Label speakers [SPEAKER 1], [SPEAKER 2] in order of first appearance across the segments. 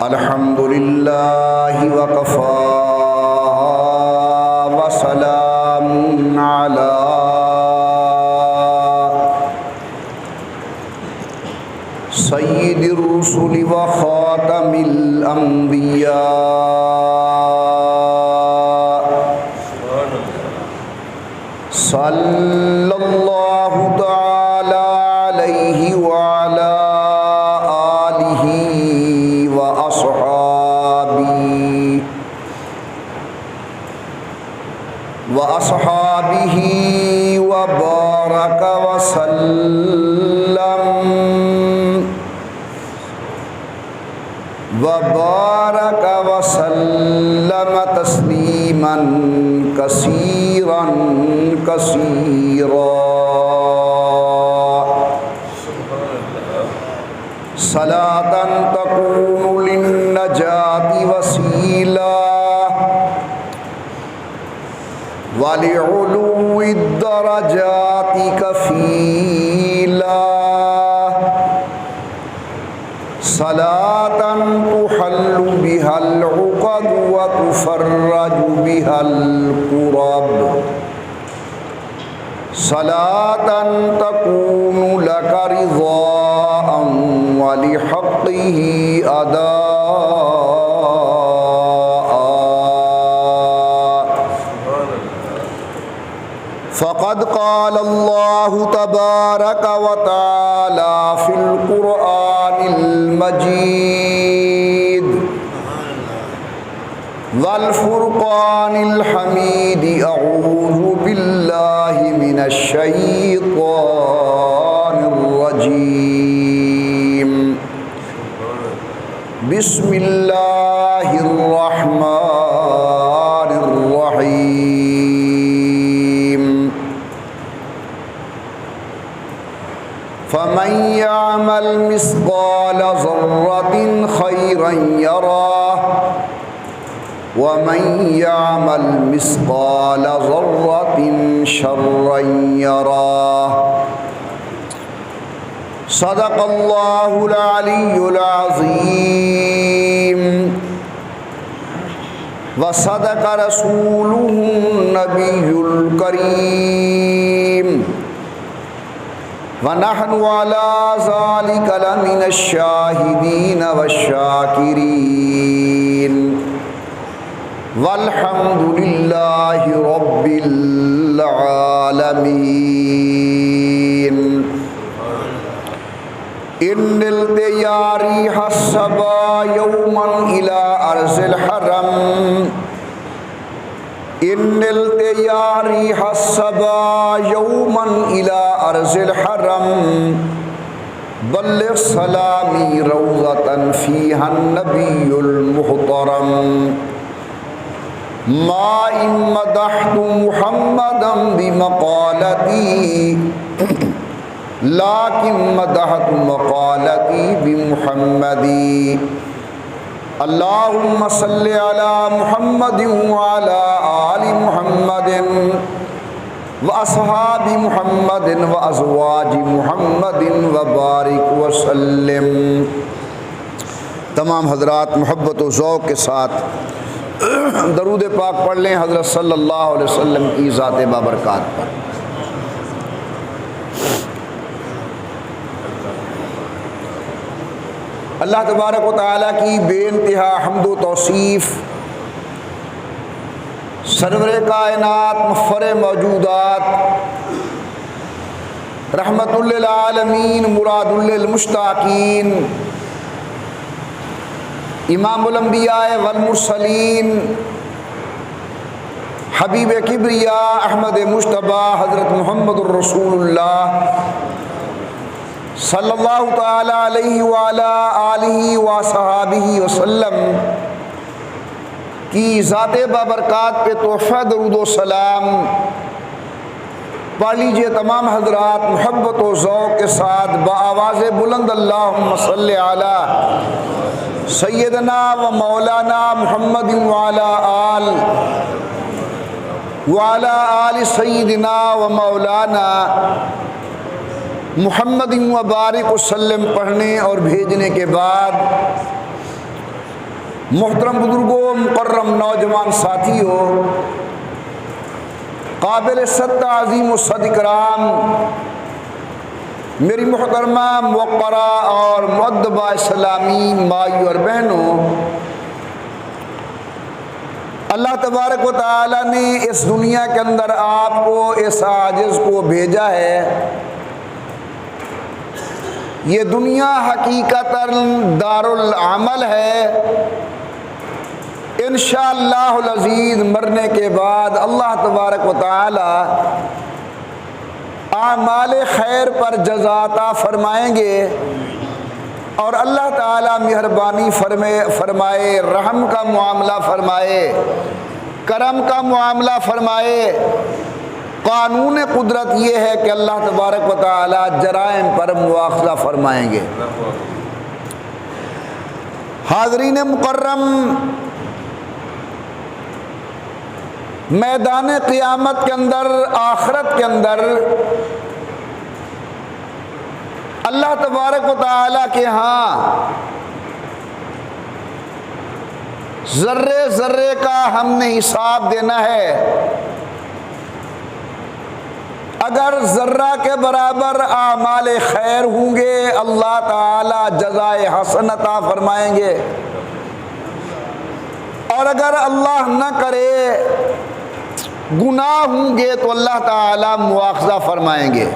[SPEAKER 1] الحمد للہ وکفی وسلام علی سید الرسل وخاتم الانبیاء صلی اللہ تعالی علیہ وعلی آلہ وأصحابه وبارك وسلم تسليما كثيرا كثيرا صلاة تكون للنجاة وسيلة ولعلو الدرجات كفيلا صلاة تحل بها العقد وتفرج بها الكرب صلاة تكون لك رضاء ولحقه أداء. فقد قال الله تبارك وتعالى في القرآن المجيد والفرقان الحميد أعوذ بالله من الشيطان الرجيم بسم الله الرحمن الرحيم فمن يعمل مثقال ذرة خيرا يره ومن يعمل مثقال ذرة شرا يره. صدق الله العلي العظيم وصدق رسوله النبي الكريم ونحن على ذلك لمن الشاهدين والشاكرين والحمد لله رب العالمين. إن نلت يا ريح الصبا يوما إلى أرض الحرم إن نلت يا ريح الصبا يوما إلى أرض الحرم بلغ سلامي روضة فيها النبي المحترم ما إن مدحت محمدا بمقالتي لكن مدحت مقالتي بمحمد. اللهم صل على محمد وعلى آل محمد وأصحاب محمد وأزواج محمد وبارك وسلم. تمام حضرات محبت و ذوق کے ساتھ درود پاک پڑھ لیں حضرت صلی اللہ علیہ وسلم کی ذات بابرکات پر. اللہ تبارک و تعالیٰ کی بے انتہا حمد و توصیف، سرور کائنات مفخر موجودات رحمت للعالمین مراد للمشتاقین امام الانبیاء والمرسلین حبیب کبریاء احمد مجتبی حضرت محمد الرسول اللہ صلی اللہ تعالی علیہ وعلا آلہ وصحابہ وسلم کی ذات بابرکات پہ تحفہ درود و سلام پڑھ لیجئے تمام حضرات محبت و ذوق کے ساتھ بآواز بلند اللہم صلی علی سیدنا و مولانا محمد وعلا آل سیدنا و مولانا محمد و بارک وسلم پڑھنے اور بھیجنے کے بعد محترم بزرگوں، مکرم نوجوان ساتھیوں، قابل صد عظیم و صد اکرام، میری محترمہ موقرہ اور مؤدبہ اسلامی مائیوں اور بہنوں، اللہ تبارک و تعالیٰ نے اس دنیا کے اندر آپ کو اس عاجز کو بھیجا ہے۔ یہ دنیا حقیقتاً دار العمل ہے۔ انشاءاللہ العزیز مرنے کے بعد اللہ تبارک و تعالیٰ اعمال خیر پر جزا عطا فرمائیں گے، اور اللہ تعالیٰ مہربانی فرمائے، رحم کا معاملہ فرمائے، کرم کا معاملہ فرمائے۔ قانون قدرت یہ ہے کہ اللہ تبارک و تعالیٰ جرائم پر مواخذہ فرمائیں گے۔ حاضرین مکرم، میدان قیامت کے اندر، آخرت کے اندر اللہ تبارک و تعالیٰ کے ہاں ذرے ذرے کا ہم نے حساب دینا ہے۔ اگر ذرہ کے برابر اعمال خیر ہوں گے، اللہ تعالیٰ جزائے حسن عطا فرمائیں گے، اور اگر اللہ نہ کرے گناہ ہوں گے تو اللہ تعالیٰ مواخذہ فرمائیں گے۔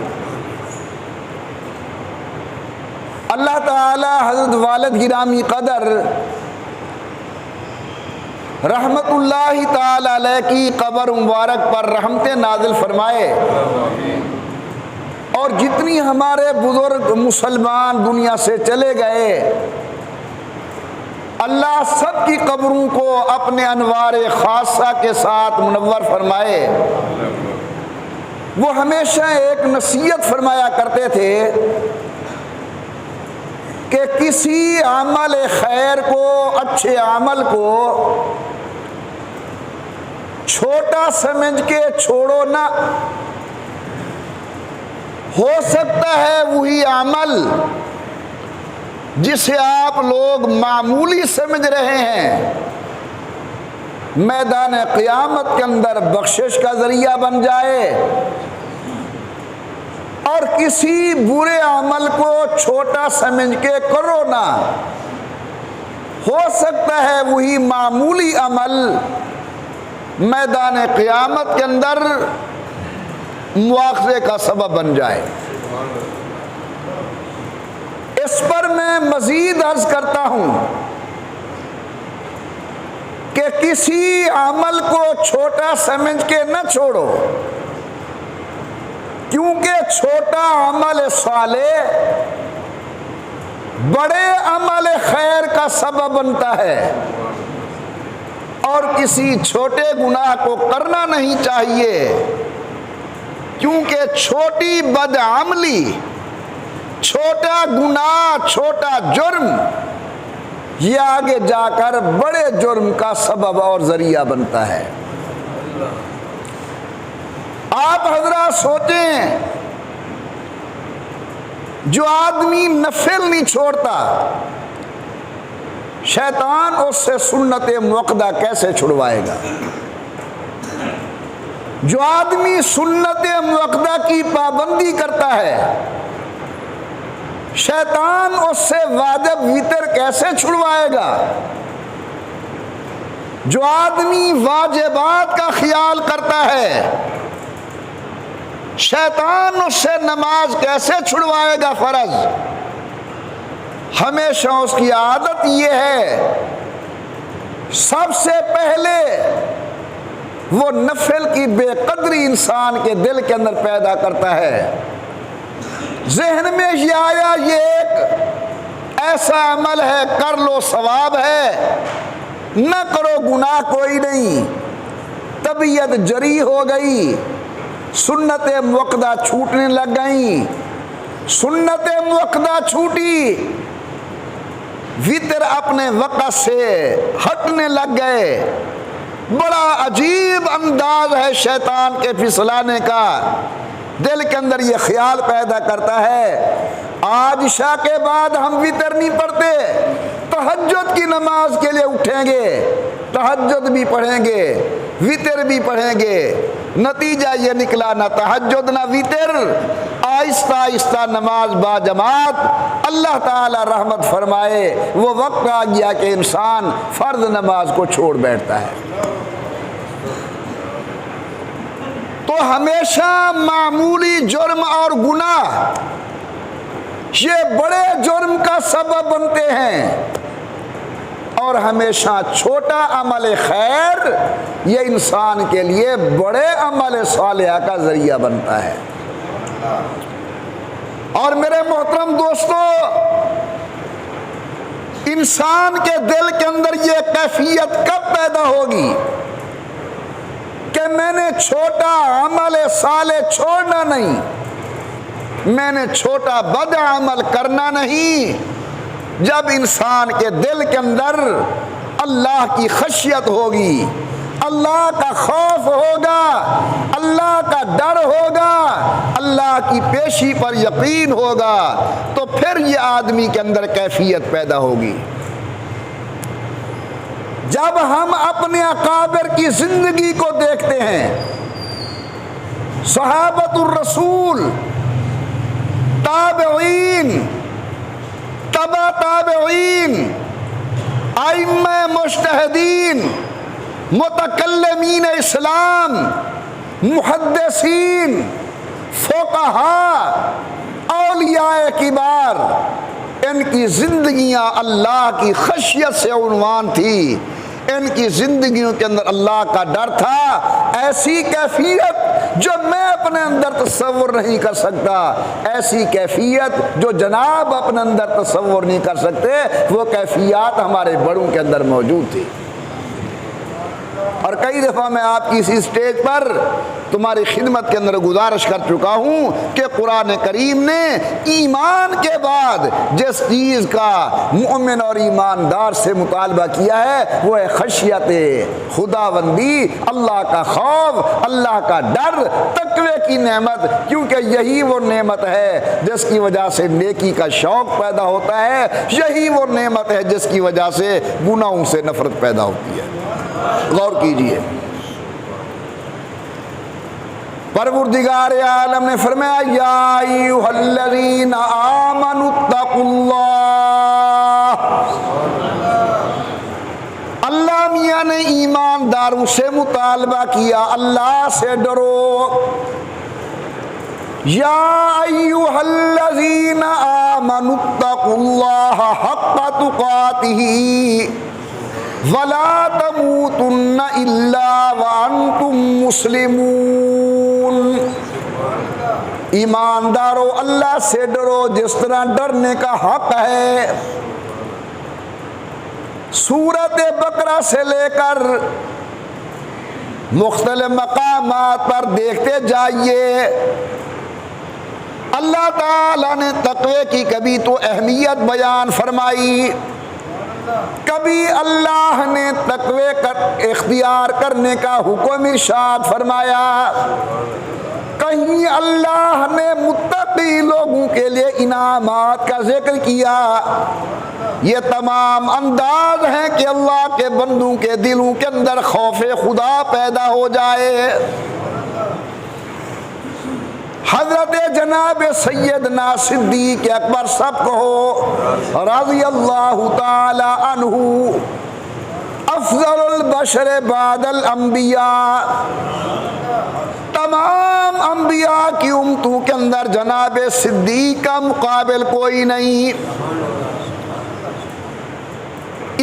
[SPEAKER 1] اللہ تعالیٰ حضرت والد گرامی قدر رحمت اللہ تعالی علیہ کی قبر مبارک پر رحمتیں نازل فرمائے، اور جتنی ہمارے بزرگ مسلمان دنیا سے چلے گئے، اللہ سب کی قبروں کو اپنے انوار خاصہ کے ساتھ منور فرمائے۔ وہ ہمیشہ ایک نصیحت فرمایا کرتے تھے کہ کسی عمل خیر کو، اچھے عمل کو چھوٹا سمجھ کے چھوڑو نہ۔ ہو سکتا ہے وہی عمل جسے آپ لوگ معمولی سمجھ رہے ہیں، میدان قیامت کے اندر بخشش کا ذریعہ بن جائے، اور کسی برے عمل کو چھوٹا سمجھ کے کرو نہ۔ ہو سکتا ہے وہی معمولی عمل میدان قیامت کے اندر مواخذے کا سبب بن جائے۔ اس پر میں مزید عرض کرتا ہوں کہ کسی عمل کو چھوٹا سمجھ کے نہ چھوڑو، کیونکہ چھوٹا عمل صالح بڑے عمل خیر کا سبب بنتا ہے، اور کسی چھوٹے گناہ کو کرنا نہیں چاہیے، کیونکہ چھوٹی بدعملی، چھوٹا گناہ، چھوٹا جرم، یہ آگے جا کر بڑے جرم کا سبب اور ذریعہ بنتا ہے۔ آپ حضرات سوچیں، جو آدمی نفل نہیں چھوڑتا، شیطان اس سے سنت موقدہ کیسے چھڑوائے گا؟ جو آدمی سنت موقدہ کی پابندی کرتا ہے، شیطان اس سے واجب وتر کیسے چھڑوائے گا؟ جو آدمی واجبات کا خیال کرتا ہے، شیطان اس سے نماز کیسے چھڑوائے گا فرض؟ ہمیشہ اس کی عادت یہ ہے، سب سے پہلے وہ نفل کی بے قدری انسان کے دل کے اندر پیدا کرتا ہے۔ ذہن میں یہ آیا یہ ایک ایسا عمل ہے، کر لو ثواب ہے، نہ کرو گناہ کوئی نہیں۔ طبیعت جری ہو گئی، سنت موقدہ چھوٹنے لگ گئیں، سنت موقدہ چھوٹی، وطر اپنے وقت سے ہٹنے لگ گئے۔ بڑا عجیب انداز ہے شیطان کے پھسلانے کا۔ دل کے اندر یہ خیال پیدا کرتا ہے، آج عشاء کے بعد ہم وطر نہیں پڑھتے، تہجد کی نماز کے لیے اٹھیں گے، تہجد بھی پڑھیں گے، وطر بھی پڑھیں گے، نتیجہ یہ نکلا نہ تہجد نہ وطر، آہستہ آہستہ نماز با جماعت۔ اللہ تعالی رحمت فرمائے وہ وقت آ گیا کہ انسان فرض نماز کو چھوڑ بیٹھتا ہے۔ تو ہمیشہ معمولی جرم اور گناہ یہ بڑے جرم کا سبب بنتے ہیں، اور ہمیشہ چھوٹا عمل خیر یہ انسان کے لیے بڑے عمل صالحہ کا ذریعہ بنتا ہے۔ اور میرے محترم دوستو، انسان کے دل کے اندر یہ کیفیت کب پیدا ہوگی کہ میں نے چھوٹا عمل صالح چھوڑنا نہیں، میں نے چھوٹا بد عمل کرنا نہیں؟ جب انسان کے دل کے اندر اللہ کی خشیت ہوگی، اللہ کا خوف ہوگا، اللہ کا ڈر ہوگا، اللہ کی پیشی پر یقین ہوگا، تو پھر یہ آدمی کے اندر کیفیت پیدا ہوگی۔ جب ہم اپنے اکابر کی زندگی کو دیکھتے ہیں، صحابۃ الرسول، تابعین، تبع تابعین، ائمہ مجتہدین، متکلمین اسلام، محدثین، فقہاء، اولیاء کبار، ان کی زندگیاں اللہ کی خشیت سے عنوان تھی، ان کی زندگیوں کے اندر اللہ کا ڈر تھا۔ ایسی کیفیت جو میں اپنے اندر تصور نہیں کر سکتا، ایسی کیفیت جو جناب اپنے اندر تصور نہیں کر سکتے، وہ کیفیات ہمارے بڑوں کے اندر موجود تھی۔ اور کئی دفعہ میں آپ کی اسی اسٹیج پر تمہاری خدمت کے اندر گزارش کر چکا ہوں کہ قرآن کریم نے ایمان کے بعد جس چیز کا مومن اور ایماندار سے مطالبہ کیا ہے وہ ہے خشیت خداوندی، اللہ کا خوف، اللہ کا ڈر، تقوی کی نعمت، کیونکہ یہی وہ نعمت ہے جس کی وجہ سے نیکی کا شوق پیدا ہوتا ہے، یہی وہ نعمت ہے جس کی وجہ سے گناہوں سے نفرت پیدا ہوتی ہے۔ غور کیجئے، پروردگار عالم نے فرمایا یا ایھا الذین آمنوا اتقوا اللہ، اللہ میاں نے ایمانداروں سے مطالبہ کیا اللہ سے ڈرو۔ یا ایھا الذین آمنوا اتقوا اللہ حق تقاتہ وَلَا تَمُوتُنَّ إِلَّا وَأَنْتُمْ مُسْلِمُونَ، ایماندارو اللہ سے ڈرو جس طرح ڈرنے کا حق ہے۔ سورۃ بقرہ سے لے کر مختلف مقامات پر دیکھتے جائیے، اللہ تعالیٰ نے تقوی کی کبھی تو اہمیت بیان فرمائی، کبھی اللہ نے تقوی اختیار کرنے کا حکم ارشاد فرمایا، کہیں اللہ نے متقی لوگوں کے لیے انعامات کا ذکر کیا۔ یہ تمام انداز ہیں کہ اللہ کے بندوں کے دلوں کے اندر خوف خدا پیدا ہو جائے۔ حضرت جناب سیدنا صدیق اکبر سب کہو رضی اللہ تعالی عنہ، افضل البشر بعد الانبیاء، تمام انبیاء کی امتوں کے اندر جناب صدیق کا مقابل کوئی نہیں۔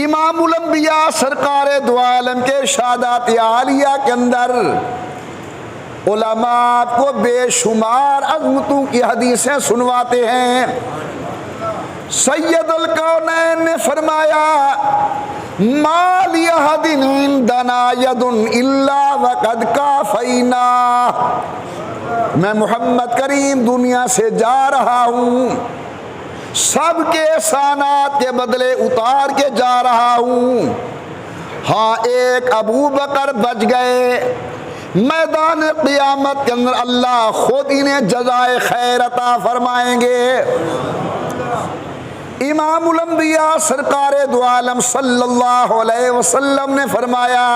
[SPEAKER 1] امام الانبیاء سرکار دو عالم کے ارشادات عالیہ کے اندر علماء آپ کو بے شمار عظمتوں کی حدیثیں سنواتے ہیں۔ سید الکونین نے فرمایا ما لأحد عندنا ید الا وقد کافینا، میں محمد کریم دنیا سے جا رہا ہوں، سب کے احسانات کے بدلے اتار کے جا رہا ہوں، ہاں ایک ابو بکر بچ گئے، میدان قیامت کے اندر اللہ خود انہیں جزائے خیر عطا فرمائیں گے۔ امام الانبیاء سرکار دو عالم صلی اللہ علیہ وسلم نے فرمایا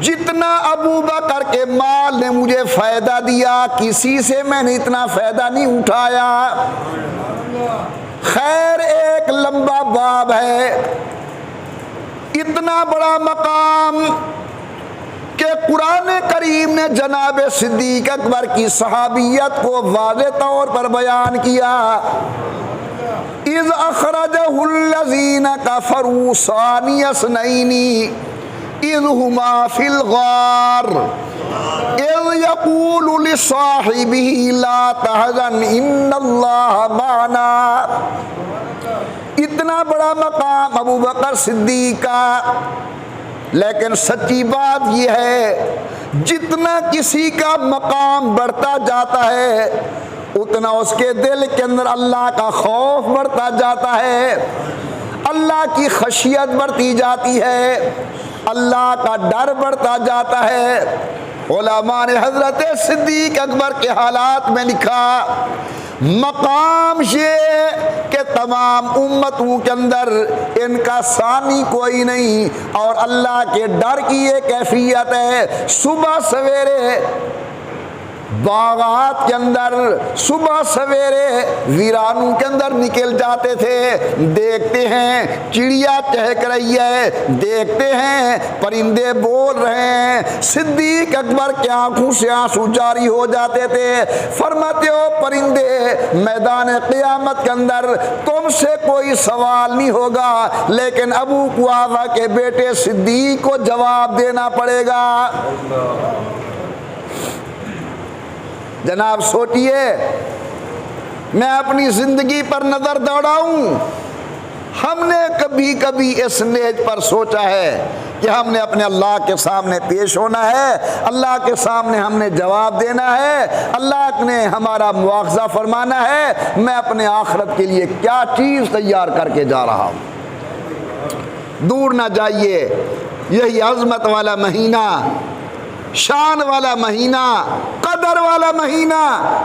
[SPEAKER 1] جتنا ابو بکر کے مال نے مجھے فائدہ دیا کسی سے میں نے اتنا فائدہ نہیں اٹھایا. خیر ایک لمبا باب ہے. اتنا بڑا مقام کہ قرآن کریم نے جناب صدیق اکبر کی صحابیت کو واضح طور پر بیان کیا. اذ اخرجہ الذین کفروا ثانی اثنین اذ ہما فی الغار اذ یقول لصاحبہ لا تحزن ان اللہ معنا. اتنا بڑا مقام ابو بکر صدیق کا. لیکن سچی بات یہ ہے جتنا کسی کا مقام بڑھتا جاتا ہے اتنا اس کے دل کے اندر اللہ کا خوف بڑھتا جاتا ہے, اللہ کی خشیت بڑھتی جاتی ہے, اللہ کا ڈر بڑھتا جاتا ہے. علماء نے حضرت صدیق اکبر کے حالات میں لکھا مقام یہ کہ تمام امتوں کے اندر ان کا ثانی کوئی نہیں, اور اللہ کے ڈر کی یہ کیفیت ہے صبح سویرے باغات کے اندر, صبح سویرے ویرانوں کے اندر نکل جاتے تھے, دیکھتے ہیں چڑیا چہک رہی ہے, دیکھتے ہیں پرندے بول رہے ہیں, صدیق اکبر کی آنکھوں سے آنسو جاری ہو جاتے تھے. فرماتے ہو پرندے میدان قیامت کے اندر تم سے کوئی سوال نہیں ہوگا لیکن ابو قحافہ کے بیٹے صدیق کو جواب دینا پڑے گا. جناب سوچئے میں اپنی زندگی پر نظر دوڑاؤں, ہم نے کبھی کبھی اس نیج پر سوچا ہے کہ ہم نے اپنے اللہ کے سامنے پیش ہونا ہے, اللہ کے سامنے ہم نے جواب دینا ہے, اللہ نے ہمارا مواخذہ فرمانا ہے, میں اپنے آخرت کے لیے کیا چیز تیار کر کے جا رہا ہوں. دور نہ جائیے, یہی عظمت والا مہینہ, شان والا مہینہ, قدر والا مہینہ,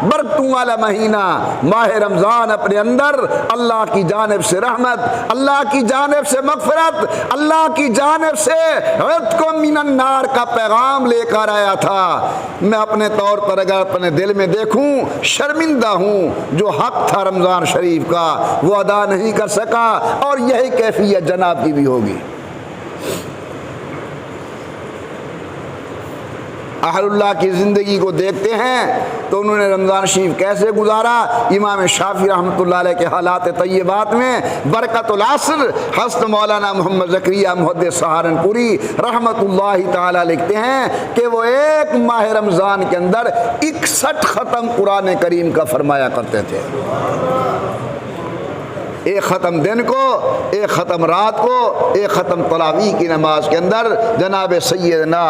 [SPEAKER 1] برکتوں والا مہینہ ماہ رمضان اپنے اندر اللہ کی جانب سے رحمت, اللہ کی جانب سے مغفرت, اللہ کی جانب سے عتق من النار کا پیغام لے کر آیا تھا. میں اپنے طور پر اگر اپنے دل میں دیکھوں شرمندہ ہوں جو حق تھا رمضان شریف کا وہ ادا نہیں کر سکا, اور یہی کیفیت جناب کی بھی ہوگی. اہل اللہ کی زندگی کو دیکھتے ہیں تو انہوں نے رمضان شریف کیسے گزارا. امام شافعی رحمۃ اللہ علیہ کے حالات طیبات میں برکت العصر حضرت مولانا محمد زکریا محدث سہارنپوری رحمۃ اللہ تعالی لکھتے ہیں کہ وہ ایک ماہ رمضان کے اندر 61 ختم قرآن کریم کا فرمایا کرتے تھے. ایک ختم دن کو, ایک ختم رات کو, ایک ختم تراویح کی نماز کے اندر جناب سیدنا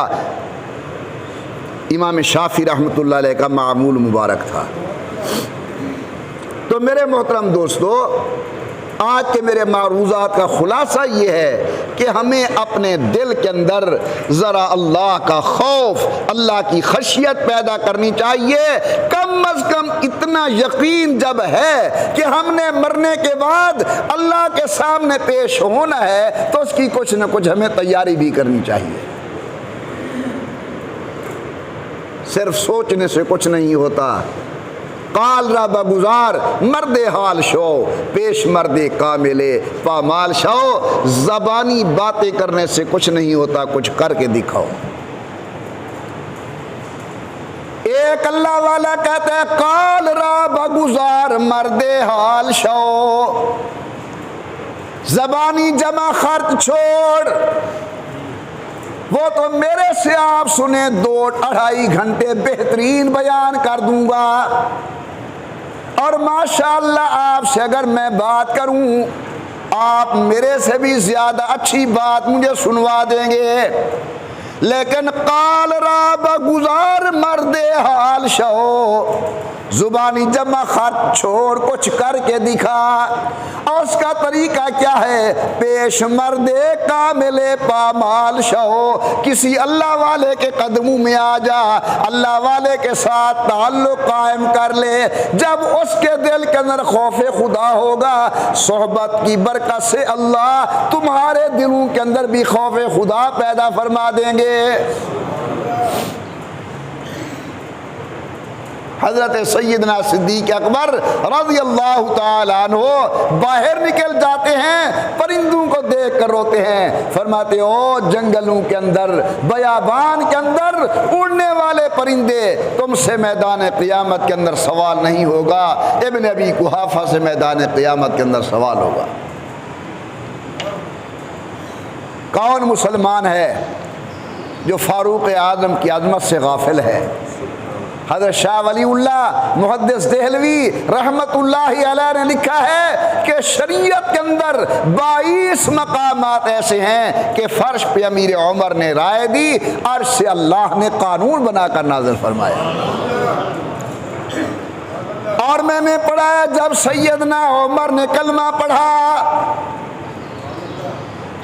[SPEAKER 1] امام شافعی رحمۃ اللہ علیہ کا معمول مبارک تھا. تو میرے محترم دوستو, آج کے میرے معروضات کا خلاصہ یہ ہے کہ ہمیں اپنے دل کے اندر ذرا اللہ کا خوف, اللہ کی خشیت پیدا کرنی چاہیے. کم از کم اتنا یقین جب ہے کہ ہم نے مرنے کے بعد اللہ کے سامنے پیش ہونا ہے تو اس کی کچھ نہ کچھ ہمیں تیاری بھی کرنی چاہیے. صرف سوچنے سے کچھ نہیں ہوتا. قال را بگزار مرد حال شو پیش مرد کاملے پامال شو. زبانی باتیں کرنے سے کچھ نہیں ہوتا, کچھ کر کے دکھاؤ. ایک اللہ والا کہتا ہے قال را بگزار مرد حال شو, زبانی جمع خرچ چھوڑ, وہ تو میرے سے آپ سنیں 2-2.5 گھنٹے بہترین بیان کر دوں گا, اور ماشاءاللہ آپ سے اگر میں بات کروں آپ میرے سے بھی زیادہ اچھی بات مجھے سنوا دیں گے. لیکن قال را بگزار مرد حال شو, زبانی جمع خط چھوڑ کچھ کر کے دکھا. اور اس کا طریقہ کیا ہے؟ پیش مرد کامل پامال شو، کسی اللہ والے کے قدموں میں آ جا، اللہ والے کے ساتھ تعلق قائم کر لے. جب اس کے دل کے اندر خوف خدا ہوگا، صحبت کی برکت سے اللہ تمہارے دلوں کے اندر بھی خوف خدا پیدا فرما دیں گے. حضرت سیدنا صدیق اکبر رضی اللہ تعالیٰ عنہ باہر نکل جاتے ہیں، پرندوں کو دیکھ کر روتے ہیں، فرماتے او جنگلوں کے اندر، بیابان کے اندر اڑنے والے پرندے، تم سے میدان قیامت کے اندر سوال نہیں ہوگا، ابن ابی قحافہ سے میدان قیامت کے اندر سوال ہوگا. کون مسلمان ہے جو فاروق اعظم کی عظمت سے غافل ہے؟ حضرت شاہ ولی اللہ محدث دہلوی رحمت اللہ علیہ نے لکھا ہے کہ شریعت کے اندر 22 مقامات ایسے ہیں کہ فرش پہ امیر عمر نے رائے دی، عرش سے اللہ نے قانون بنا کر نازل فرمایا. اور میں نے پڑھا ہے جب سیدنا عمر نے کلمہ پڑھا،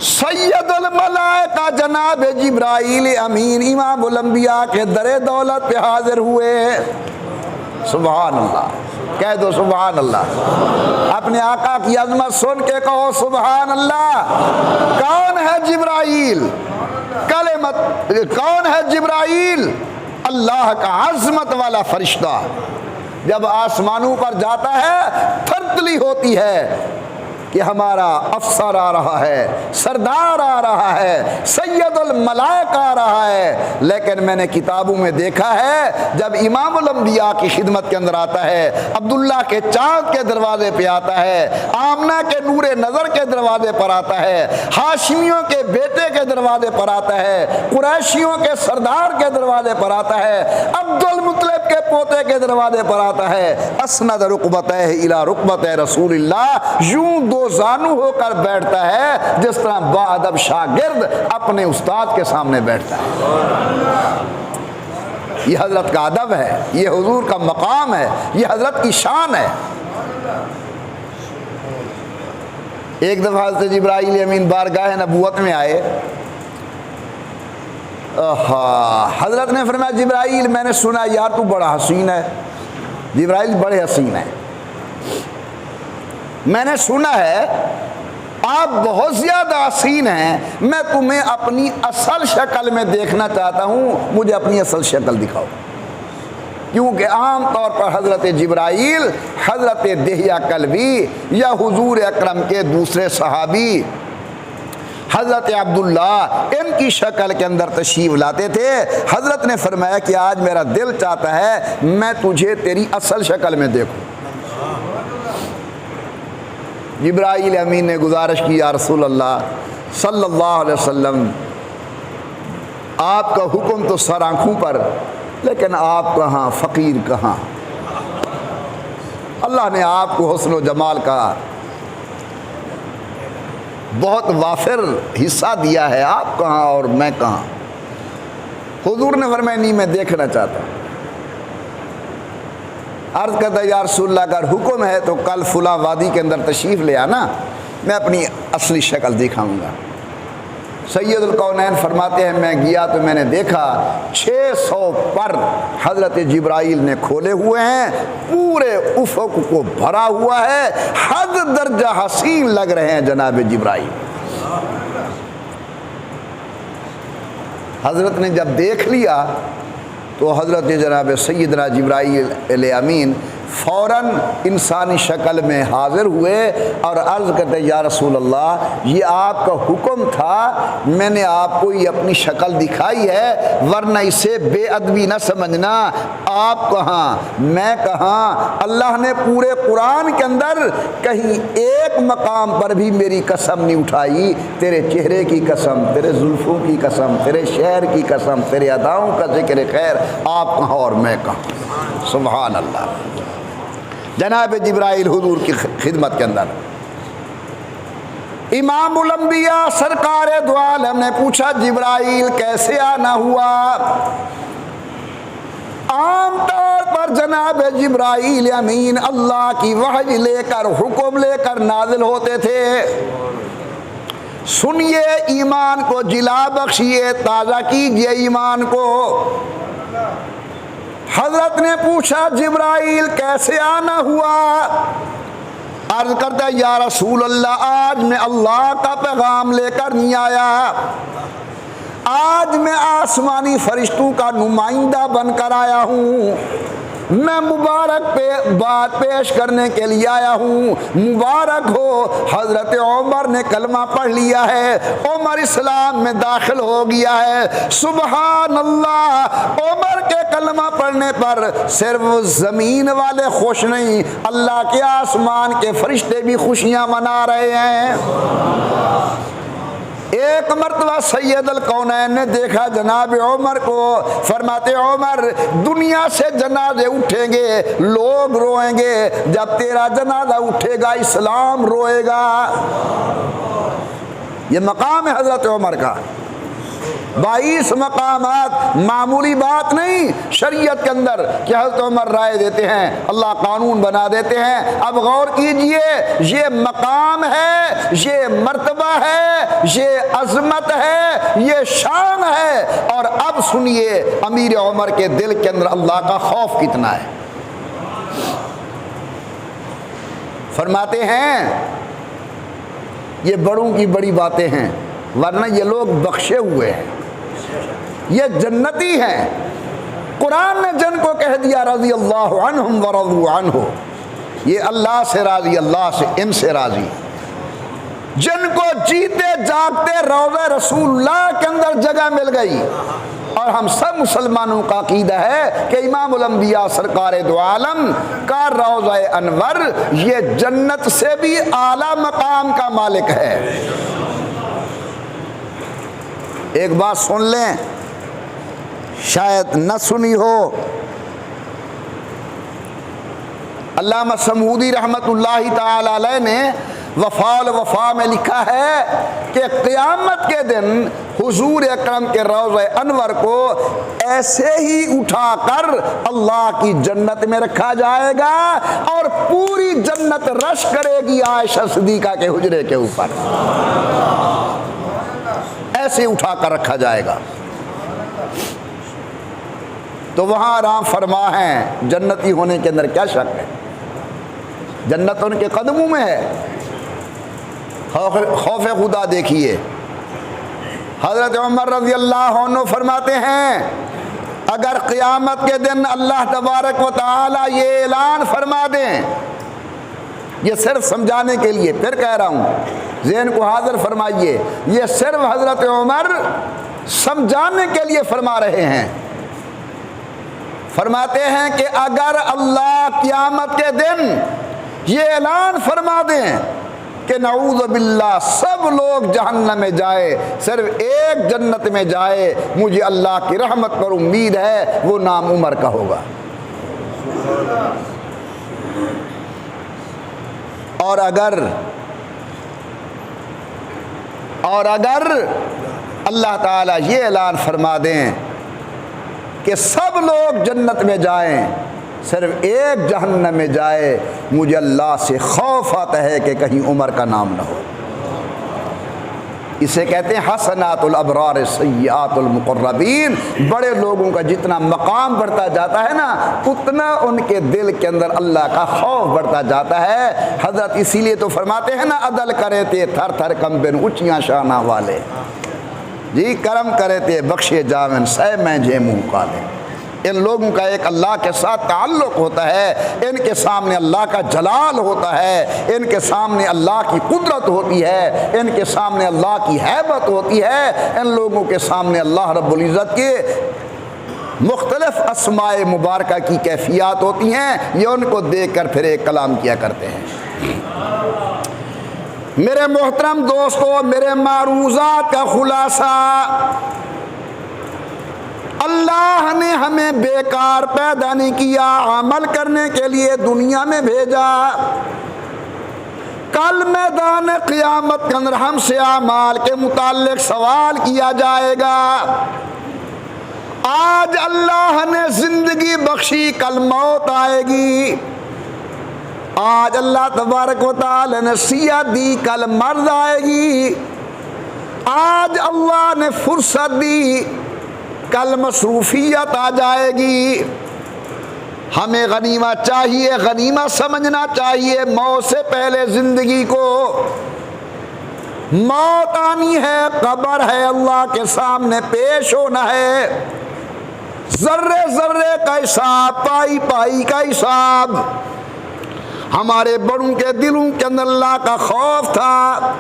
[SPEAKER 1] سید الملائکہ جناب جبرائیل امین امام الانبیاء کے در دولت پہ حاضر ہوئے. سبحان اللہ، کہہ دو سبحان اللہ. اپنے آقا کی عظمت سن کے کہو سبحان اللہ. کون ہے جبرائیل؟ کون ہے جبرائیل؟ اللہ کا عظمت والا فرشتہ. جب آسمانوں پر جاتا ہے تھرتلی ہوتی ہے کہ ہمارا افسر آ رہا ہے، سردار آ رہا ہے، سید الملائکہ آ رہا ہے. لیکن میں نے کتابوں میں دیکھا ہے جب امام الانبیاء کی خدمت کے اندر آتا ہے، عبداللہ کے چاند کے دروازے پہ آتا ہے، آمنہ کے نور نظر کے دروازے پر آتا ہے، ہاشمیوں کے بیٹے کے دروازے پر آتا ہے، قریشیوں کے سردار کے دروازے پر آتا ہے، عبد المطلب کے پوتے کے دروازے پر آتا ہے، اسند رکبتہ الی رکبتہ رسول اللہ، یوں دو زانو ہو کر بیٹھتا ہے جس طرح با ادب شاگرد اپنے استاد کے سامنے بیٹھتا ہے. یہ حضرت کا ادب ہے، یہ حضور کا مقام ہے، یہ حضرت کی شان ہے. ایک دفعہ حضرت جبرائیل امین بارگاہ نبوت میں آئے، حضرت نے فرمایا جبرائیل میں نے سنا یار تو بڑا حسین ہے. جبرائیل بڑے حسین ہیں، میں نے سنا ہے آپ بہت زیادہ حسین ہیں، میں تمہیں اپنی اصل شکل میں دیکھنا چاہتا ہوں، مجھے اپنی اصل شکل دکھاؤ. کیونکہ عام طور پر حضرت جبرائیل، حضرت دحیہ کلبی یا حضور اکرم کے دوسرے صحابی حضرت عبداللہ ان کی شکل کے اندر تشریف لاتے تھے. حضرت نے فرمایا کہ آج میرا دل چاہتا ہے میں تجھے تیری اصل شکل میں دیکھوں. جبرائیل امین نے گزارش کی یا رسول اللہ صلی اللہ علیہ وسلم، آپ کا حکم تو سر آنکھوں پر، لیکن آپ کہاں، فقیر کہاں. اللہ نے آپ کو حسن و جمال کا بہت وافر حصہ دیا ہے، آپ کہاں اور میں کہاں. حضور نے فرمایا نہیں میں دیکھنا چاہتا ہوں. عرض کرتا یا رسول اللہ اگر حکم ہے تو کل فلاں وادی کے اندر تشریف لے آنا، میں اپنی اصلی شکل دکھاؤں گا. سید الکونین فرماتے ہیں میں گیا تو میں نے دیکھا 600 پر حضرت جبرائیل نے کھولے ہوئے ہیں، پورے افق کو بھرا ہوا ہے، حد درجہ حسین لگ رہے ہیں جناب جبرائیل. حضرت نے جب دیکھ لیا تو حضرت جناب سیدنا جبرائیل امین فوراً انسانی شکل میں حاضر ہوئے اور عرض کرتے یا رسول اللہ یہ آپ کا حکم تھا، میں نے آپ کو یہ اپنی شکل دکھائی ہے، ورنہ اسے بے ادبی نہ سمجھنا. آپ کہاں میں کہاں. اللہ نے پورے قرآن کے اندر کہیں ایک مقام پر بھی میری قسم نہیں اٹھائی. تیرے چہرے کی قسم، تیرے زلفوں کی قسم، تیرے شعر کی قسم، تیرے اداؤں کا ذکر خیر، آپ کہاں اور میں کہاں. سبحان اللہ. جناب جبرائیل حضور کی خدمت کے اندر امام الانبیاء سرکار دو عالم نے پوچھا جبرائیل کیسے آنا ہوا؟ عام طور پر جناب جبرائیل امین اللہ کی وحی لے کر حکم لے کر نازل ہوتے تھے، سنیے ایمان کو جلا بخشیے، تازہ کیجئے ایمان کو۔ حضرت نے پوچھا جبرائیل کیسے آنا ہوا؟ عرض کرتا ہے یا رسول اللہ آج میں اللہ کا پیغام لے کر نہیں آیا، آج میں آسمانی فرشتوں کا نمائندہ بن کر آیا ہوں، میں مبارک بات پیش کرنے کے لیے آیا ہوں، مبارک ہو حضرت عمر نے کلمہ پڑھ لیا ہے، عمر اسلام میں داخل ہو گیا ہے۔ سبحان اللہ، عمر کے کلمہ پڑھنے پر صرف زمین والے خوش نہیں، اللہ کے آسمان کے فرشتے بھی خوشیاں منا رہے ہیں۔ ایک مرتبہ سید الکونین نے دیکھا جناب عمر کو، فرماتے عمر دنیا سے جنازے اٹھیں گے، لوگ روئیں گے، جب تیرا جنازہ اٹھے گا اسلام روئے گا۔ یہ مقام ہے حضرت عمر کا۔ 22 مقامات معمولی بات نہیں شریعت کے اندر کہ حضرت عمر رائے دیتے ہیں، اللہ قانون بنا دیتے ہیں۔ اب غور کیجئے، یہ مقام ہے، یہ مرتبہ ہے، یہ عظمت ہے، یہ شان ہے، اور اب سنیے امیر عمر کے دل کے اندر اللہ کا خوف کتنا ہے۔ فرماتے ہیں یہ بڑوں کی بڑی باتیں ہیں، ورنہ یہ لوگ بخشے ہوئے ہیں، یہ جنتی ہیں۔ قرآن نے جن کو کہہ دیا رضی اللہ عنہم ورضوا عنہ، یہ اللہ سے راضی، اللہ سے ان سے راضی، جن کو جیتے جاگتے روضہ رسول اللہ کے اندر جگہ مل گئی۔ اور ہم سب مسلمانوں کا عقیدہ ہے کہ امام الانبیاء سرکار دو عالم کا روضہ انور یہ جنت سے بھی اعلیٰ مقام کا مالک ہے۔ ایک بات سن لیں، شاید نہ سنی ہو، علامہ سمودی رحمت اللہ تعالی علیہ نے وفا الوفا میں لکھا ہے کہ قیامت کے دن حضور اکرم کے روضہ انور کو ایسے ہی اٹھا کر اللہ کی جنت میں رکھا جائے گا اور پوری جنت رش کرے گی عائشہ صدیقہ کے حجرے کے اوپر، ایسے اٹھا کر رکھا جائے گا۔ تو وہاں آرام فرما ہے، جنتی ہونے کے اندر کیا شک ہے، جنت ان کے قدموں میں ہے۔ خوف خدا دیکھیے، حضرت عمر رضی اللہ عنہ فرماتے ہیں اگر قیامت کے دن اللہ تبارک و تعالی یہ اعلان فرما دیں، یہ صرف سمجھانے کے لیے پھر کہہ رہا ہوں، ذہن کو حاضر فرمائیے، یہ صرف حضرت عمر سمجھانے کے لیے فرما رہے ہیں۔ فرماتے ہیں کہ اگر اللہ قیامت کے دن یہ اعلان فرما دیں کہ نعوذ باللہ سب لوگ جہنم میں جائے، صرف ایک جنت میں جائے، مجھے اللہ کی رحمت پر امید ہے، وہ نام عمر کا ہوگا۔ اور اگر اللہ تعالیٰ یہ اعلان فرما دیں کہ سب لوگ جنت میں جائیں، صرف ایک جہنم میں جائے، مجھے اللہ سے خوف آتا ہے کہ کہیں عمر کا نام نہ ہو۔ اسے کہتے ہیں حسنات الابرار سیئات المقربین۔ بڑے لوگوں کا جتنا مقام بڑھتا جاتا ہے نا، اتنا ان کے دل کے اندر اللہ کا خوف بڑھتا جاتا ہے۔ حضرت اسی لیے تو فرماتے ہیں نا، عدل کرے تھے تھر تھر کمبن اونچیاں شانہ والے، جی کرم کرے تھے بخشے جاون سہ میں جے منہ کالے۔ ان لوگوں کا ایک اللہ کے ساتھ تعلق ہوتا ہے، ان کے سامنے اللہ کا جلال ہوتا ہے، ان کے سامنے اللہ کی قدرت ہوتی ہے، ان کے سامنے اللہ کی ہیبت ہوتی ہے، ان لوگوں کے سامنے اللہ رب العزت کے مختلف اسماء مبارکہ کی کیفیات ہوتی ہیں، یہ ان کو دیکھ کر پھر ایک کلام کیا کرتے ہیں۔ میرے محترم دوستو، میرے معروضات کا خلاصہ، اللہ نے ہمیں بیکار پیدا نہیں کیا، عمل کرنے کے لیے دنیا میں بھیجا۔ کل میدان قیامت کے اندر ہم سے اعمال کے متعلق سوال کیا جائے گا، آج اللہ نے زندگی بخشی، کل موت آئے گی۔ آج اللہ تبارک و تعالی نے صحت دی، کل مرض آئے گی۔ آج اللہ نے فرصت دی، کل مصروفیت آ جائے گی۔ ہمیں غنیمت چاہیے، غنیمت سمجھنا چاہیے موت سے پہلے زندگی کو۔ موت آنی ہے، قبر ہے، اللہ کے سامنے پیش ہونا ہے، ذرے ذرے کا حساب، پائی پائی کا حساب۔ ہمارے بڑوں کے دلوں کے اندر اللہ کا خوف تھا،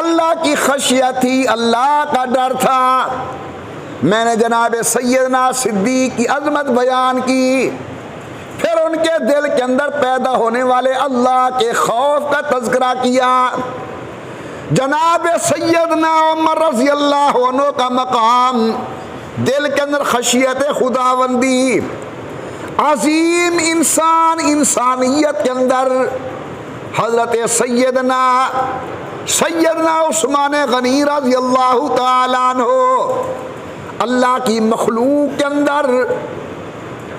[SPEAKER 1] اللہ کی خشیت تھی، اللہ کا ڈر تھا۔ میں نے جناب سیدنا صدیق کی عظمت بیان کی، پھر ان کے دل کے اندر پیدا ہونے والے اللہ کے خوف کا تذکرہ کیا۔ جناب سیدنا عمر رضی اللہ عنہ کا مقام، دل کے اندر خشیت خداوندی، عظیم انسان، انسانیت کے اندر حضرت سیدنا عثمان غنی رضی اللہ تعالیٰ عنہ، اللہ کی مخلوق کے اندر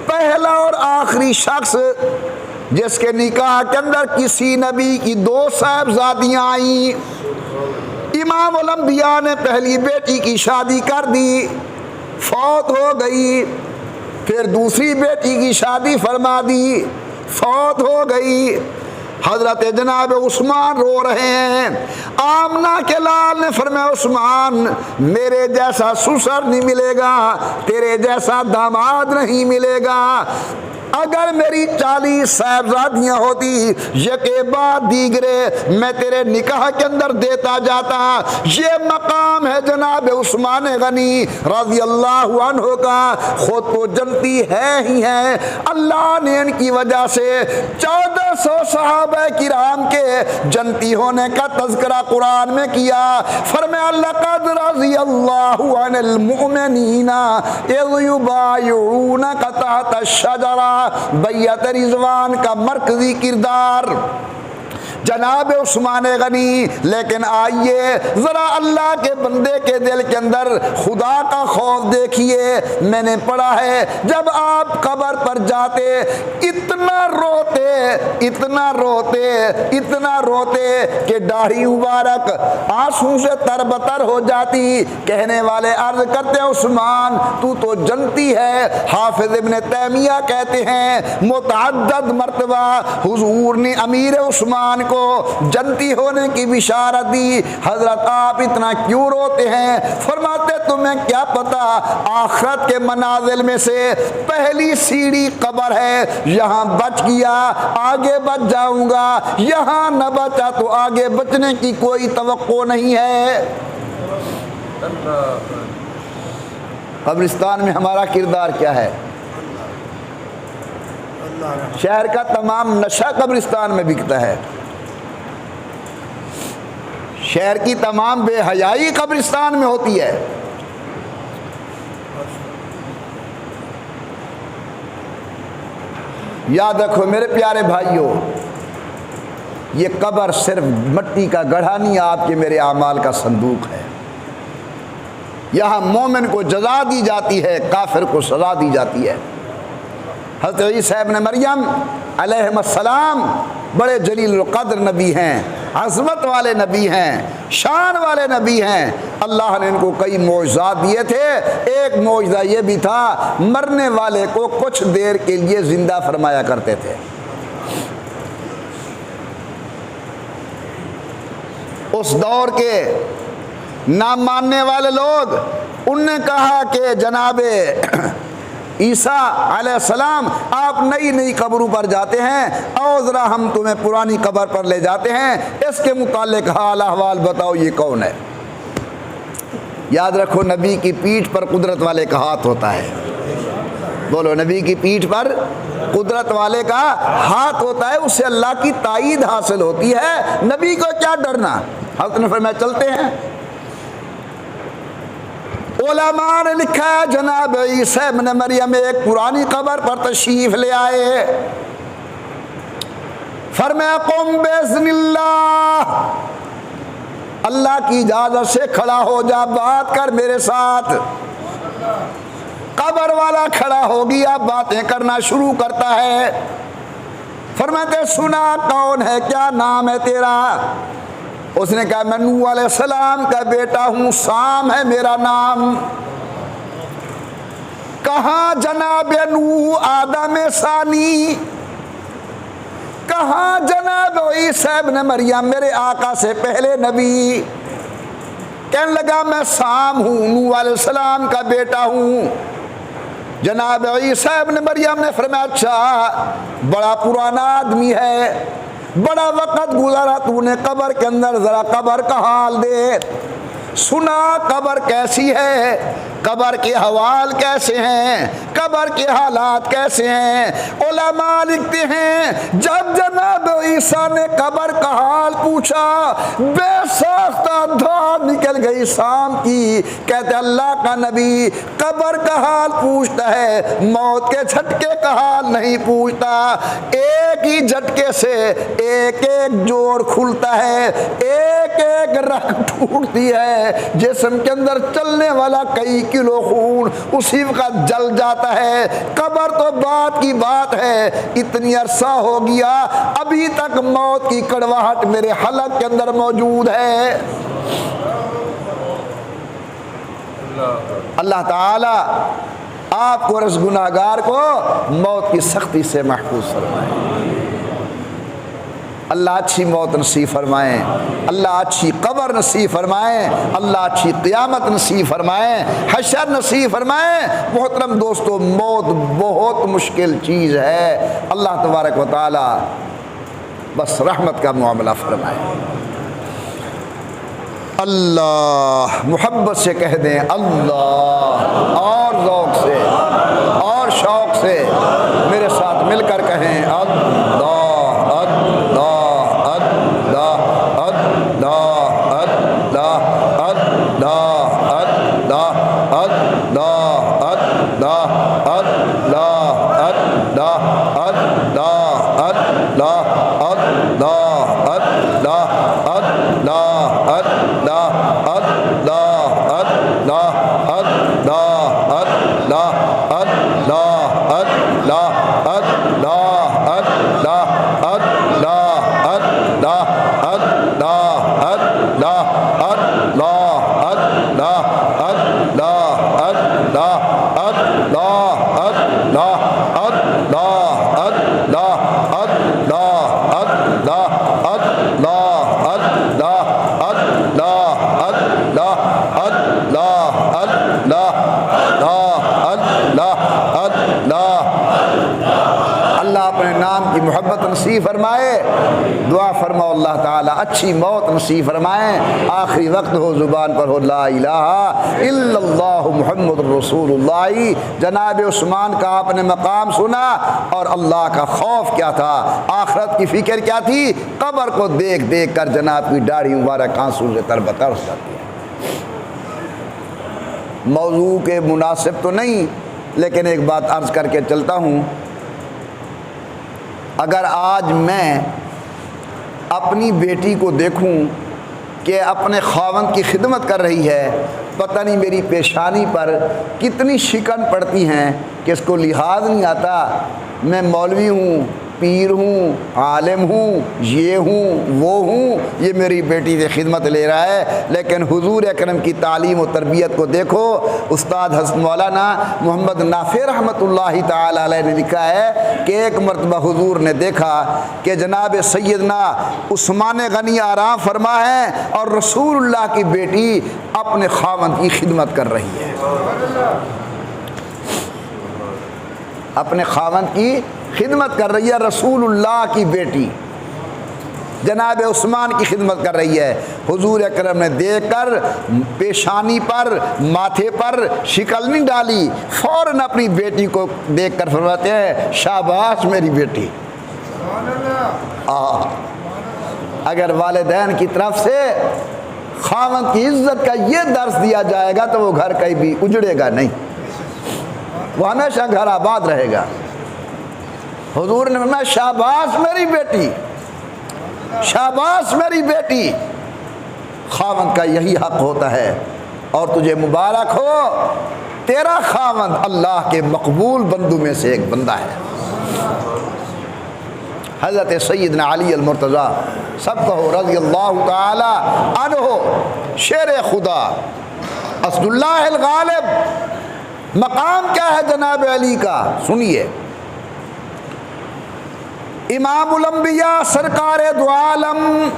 [SPEAKER 1] پہلا اور آخری شخص جس کے نکاح کے اندر کسی نبی کی 2 صاحبزادیاں آئیں۔ امام الانبیاء نے پہلی بیٹی کی شادی کر دی، فوت ہو گئی، پھر دوسری بیٹی کی شادی فرما دی، فوت ہو گئی۔ حضرت جناب عثمان رو رہے ہیں۔ آمنہ کے لال نے فرمایا عثمان میرے جیسا سسر نہیں ملے گا، تیرے جیسا داماد نہیں ملے گا۔ اگر میری 40 صاحبزادیاں ہوتی یکے بعد دیگرے میں تیرے نکاح کے اندر دیتا جاتا۔ یہ مقام ہے جناب عثمان غنی رضی اللہ عنہ کا، خود تو جنتی ہے ہی ہے، اللہ نے ان کی وجہ سے 1400 صحابہ کرام کے جنتی ہونے کا تذکرہ قرآن میں کیا۔ فرمایا لقد رضی اللہ عن المؤمنین اذ یبایعونک تحت الشجرہ، بیعت رضوان کا مرکزی کردار جناب عثمان غنی۔ لیکن آئیے ذرا اللہ کے بندے کے دل کے اندر خدا کا خوف دیکھیے۔ میں نے پڑھا ہے جب آپ قبر پر جاتے اتنا روتے کہ داڑھی مبارک آنسو سے تربتر ہو جاتی۔ کہنے والے عرض کرتے عثمان تو جنتی ہے۔ حافظ ابن تیمیہ کہتے ہیں متعدد مرتبہ حضور نے امیر عثمان کو جنتی ہونے کی بشارت دی۔ حضرت آپ اتنا کیوں روتے ہیں؟ فرماتے تمہیں کیا پتا آخرت کے منازل میں سے پہلی سیڑھی قبر ہے، یہاں بچ گیا آگے بچ جاؤں گا، یہاں نہ بچا تو آگے بچنے کی کوئی توقع نہیں ہے۔ قبرستان میں ہمارا کردار کیا ہے؟ شہر کا تمام نشہ قبرستان میں بکتا ہے، شہر کی تمام بے حیائی قبرستان میں ہوتی ہے۔ یاد رکھو میرے پیارے بھائیوں، یہ قبر صرف مٹی کا گڑھا نہیں، آپ کے میرے اعمال کا صندوق ہے۔ یہاں مومن کو جزا دی جاتی ہے، کافر کو سزا دی جاتی ہے۔ حضرت عیسیٰ ابن مریم علیہ السلام بڑے جلیل القدر نبی ہیں، عظمت والے نبی ہیں، شان والے نبی ہیں۔ اللہ نے ان کو کئی معجزات دیے تھے، ایک معجزہ یہ بھی تھا مرنے والے کو کچھ دیر کے لیے زندہ فرمایا کرتے تھے۔ اس دور کے نہ ماننے والے لوگ ان نے کہا کہ جناب عیسیٰ علیہ السلام آپ نئی قبروں پر جاتے ہیں، اور ذرا ہم تمہیں پرانی قبر پر لے جاتے ہیں، اس کے متعلق حال احوال بتاؤ یہ کون ہے۔ یاد رکھو نبی کی پیٹھ پر قدرت والے کا ہاتھ ہوتا ہے۔ بولو نبی کی پیٹھ پر قدرت والے کا ہاتھ ہوتا ہے، اس سے اللہ کی تائید حاصل ہوتی ہے۔ نبی کو کیا ڈرنا؟ حضرت نے فرمایا چلتے ہیں۔ علماء نے لکھا ہے جناب عیسیٰ ابن مریم ایک پرانی قبر پر تشریف لے آئے، فرمایا قم باذن اللہ، اللہ کی اجازت سے کھڑا ہو جا، بات کر میرے ساتھ۔ قبر والا کھڑا ہو گیا، باتیں کرنا شروع کرتا ہے۔ فرماتے سنا کون ہے، کیا نام ہے تیرا؟ اس نے کہا میں نوح علیہ السلام کا بیٹا ہوں، سام ہے میرا نام۔ کہاں جناب نوح آدم ثانی، کہاں جناب عیسیٰ ابن مریم میرے آقا سے پہلے نبی؟ کہنے لگا میں سام ہوں، نوح علیہ السلام کا بیٹا ہوں۔ جناب عیسیٰ ابن مریم نے فرمایا اچھا بڑا پرانا آدمی ہے، بڑا وقت گزارا تو نے قبر کے اندر، ذرا قبر کا حال دے، سنا قبر کیسی ہے، قبر کے حوال کیسے ہیں، قبر کے حالات کیسے ہیں۔ علماء لکھتے ہیں جب جناب عیسیٰ نے قبر کا حال پوچھا، بے ساختہ دھار نکل گئی سام کی۔ کہتے اللہ کا نبی قبر کا حال پوچھتا ہے، موت کے جھٹکے کا حال نہیں پوچھتا۔ ایک ہی جھٹکے سے ایک ایک جوڑ کھلتا ہے، ایک ایک رگ ٹوٹتی ہے، جسم کے اندر چلنے والا کئی کلو خون اسی وقت جل جاتا ہے۔ قبر تو بات کی بات ہے، اتنی عرصہ ہو گیا ابھی تک موت کی کڑواہٹ میرے حلق کے اندر موجود ہے۔ اللہ تعالی آپ کو اور اس گناہگار کو موت کی سختی سے محفوظ فرمائے۔ اللہ اچھی موت نصیب فرمائیں، اللہ اچھی قبر نصیب فرمائیں، اللہ اچھی قیامت نصیب فرمائیں، حشر نصیب فرمائیں۔ محترم دوستو موت بہت مشکل چیز ہے، اللہ تبارک و تعالی بس رحمت کا معاملہ فرمائے۔ اللہ محبت سے کہہ دیں اللہ، اور ذوق سے اور شوق سے میرے ساتھ مل کر کہیں اللہ محبت نصیب فرمائے۔ دعا فرماؤ اللہ تعالیٰ اچھی موت نصیب فرمائیں، آخری وقت ہو زبان پر ہو لا الہ الا اللہ محمد رسول اللہ۔ جناب عثمان کا آپ نے مقام سنا، اور اللہ کا خوف کیا تھا، آخرت کی فکر کیا تھی، قبر کو دیکھ دیکھ کر جناب کی داڑھی مبارک آنسو سے تربتر ہو جاتی ہے۔ موضوع کے مناسب تو نہیں، لیکن ایک بات عرض کر کے چلتا ہوں۔ اگر آج میں اپنی بیٹی کو دیکھوں کہ اپنے خاوند کی خدمت کر رہی ہے، پتہ نہیں میری پیشانی پر کتنی شکن پڑتی ہیں کہ اس کو لحاظ نہیں آتا، میں مولوی ہوں، پیر ہوں، عالم ہوں، یہ ہوں وہ ہوں، یہ میری بیٹی سے خدمت لے رہا ہے۔ لیکن حضور اکرم کی تعلیم و تربیت کو دیکھو۔ استاد حسن مولانا محمد نافع رحمۃ اللہ تعالی علیہ نے لکھا ہے کہ ایک مرتبہ حضور نے دیکھا کہ جناب سیدنا عثمان غنی آرام فرما ہے اور رسول اللہ کی بیٹی اپنے خاوند کی خدمت کر رہی ہے، اپنے خاوند کی خدمت کر رہی ہے۔ رسول اللہ کی بیٹی جناب عثمان کی خدمت کر رہی ہے۔ حضور اکرم نے دیکھ کر پیشانی پر، ماتھے پر شکل نہیں ڈالی، فوراً اپنی بیٹی کو دیکھ کر فرماتے ہیں شاباش میری بیٹی۔ اگر والدین کی طرف سے خاوند کی عزت کا یہ درس دیا جائے گا تو وہ گھر کہیں بھی اجڑے گا نہیں، وہ ہمیشہ گھر آباد رہے گا۔ حضور نے فرمایا شاباش میری بیٹی، شاباش میری بیٹی۔ خاوند کا یہی حق ہوتا ہے، اور تجھے مبارک ہو تیرا خاوند اللہ کے مقبول بندوں میں سے ایک بندہ ہے۔ حضرت سیدنا علی المرتضیٰ سب کہو رضی اللہ تعالی عنہ، شیر خدا اسد اللہ الغالب۔ مقام کیا ہے جناب علی کا؟ سنیے، امام الانبیاء سرکار دو عالم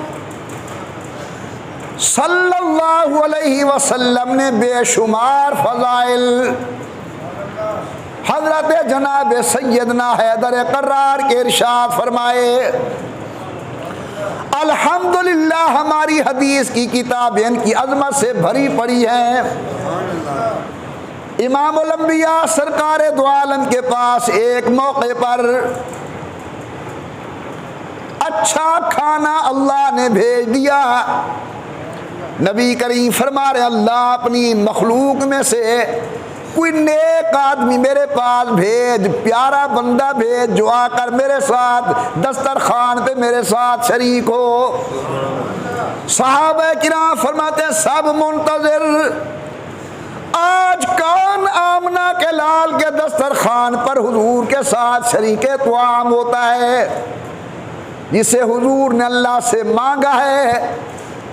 [SPEAKER 1] صلی اللہ علیہ وسلم نے بے شمار فضائل حضرت جناب سیدنا حیدر قرار کے ارشاد فرمائے۔ الحمدللہ ہماری حدیث کی کتابیں ان کی عظمت سے بھری پڑی ہیں۔ امام الانبیاء سرکار دو عالم کے پاس ایک موقع پر اچھا کھانا اللہ نے بھیج دیا۔ نبی کریم فرما رہے اللہ اپنی مخلوق میں سے کوئی نیک آدمی میرے پاس بھیج، پیارا بندہ بھیج جو آ کر میرے ساتھ دسترخوان پہ میرے ساتھ شریک ہو۔ صحابہ کرام فرماتے ہیں سب منتظر، آج کون آمنہ کے لال کے دسترخوان پر حضور کے ساتھ شریک طعام ہوتا ہے جسے حضور نے اللہ سے مانگا ہے۔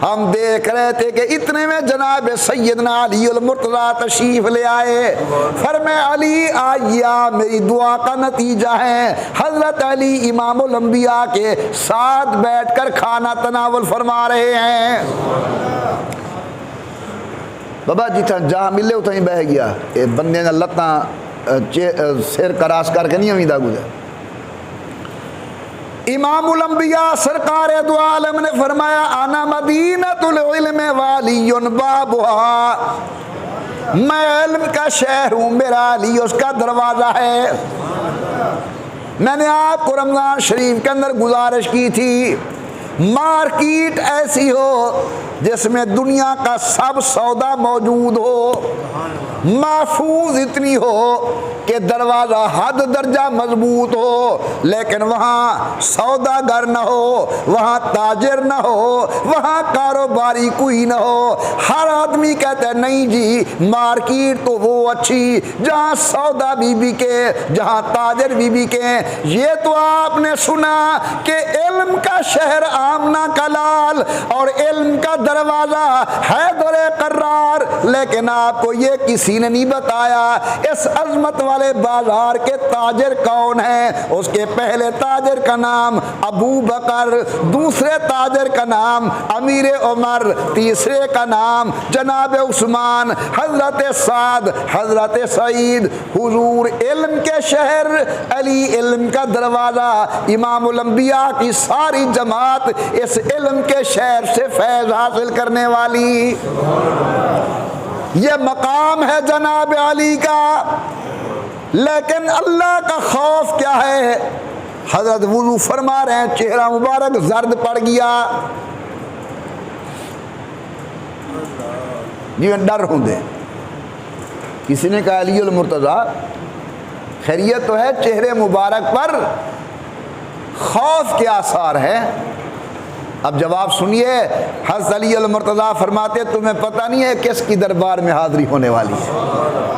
[SPEAKER 1] ہم دیکھ رہے تھے کہ اتنے میں جناب سیدنا علی المرتضیٰ تشریف لے آئے۔ فرمائے علی آئیہ میری دعا کا نتیجہ ہے۔ حضرت علی امام الانبیاء کے ساتھ بیٹھ کر کھانا تناول فرما رہے ہیں۔ بابا جی تھا جہاں ملے اتنا ہی بہ گیا، بندے نے لتاں سیر کراس کر کے نہیں امیدہ گزر۔ امام الانبیاء سرکار دو عالم نے فرمایا انا مدینۃ العلم والی بابھا، میں علم کا شہر ہوں، میرا علی اس کا دروازہ ہے۔ میں نے آپ کو رمضان شریف کے اندر گزارش کی تھی، مارکیٹ ایسی ہو جس میں دنیا کا سب سودا موجود ہو، محفوظ اتنی ہو کہ دروازہ حد درجہ مضبوط ہو، لیکن وہاں سوداگر نہ ہو، وہاں تاجر نہ ہو، وہاں کاروباری کوئی نہ ہو۔ ہر آدمی کہتا ہے نہیں جی مارکیٹ تو وہ اچھی جہاں سودا بھی بکے، جہاں تاجر بھی بکے۔ یہ تو آپ نے سنا کہ علم کا شہر آمنہ کا لال اور علم کا دروازہ حیدر قرار، لیکن آپ کو یہ کسی نے نہیں بتایا اس عظمت والے بازار کے تاجر کون ہیں۔ اس کے پہلے تاجر کا نام ابو بکر، دوسرے تاجر کا نام امیر عمر، تیسرے کا نام جناب عثمان، حضرت سعد، حضرت سعید۔ حضور علم کے شہر، علی علم کا دروازہ، امام الانبیاء کی ساری جماعت اس علم کے شہر سے فیض حاصل کرنے والی۔ یہ مقام ہے جناب علی کا، لیکن اللہ کا خوف کیا ہے؟ حضرت وضو فرما رہے ہیں چہرہ مبارک زرد پڑ گیا، یہ ڈر ہوں دے۔ کسی نے کہا علی المرتضیٰ خیریت تو ہے، چہرے مبارک پر خوف کے آثار ہیں۔ اب جواب سنیے، حضرت علی المرتضیٰ فرماتے تمہیں پتہ نہیں ہے کس کی دربار میں حاضری ہونے والی ہے؟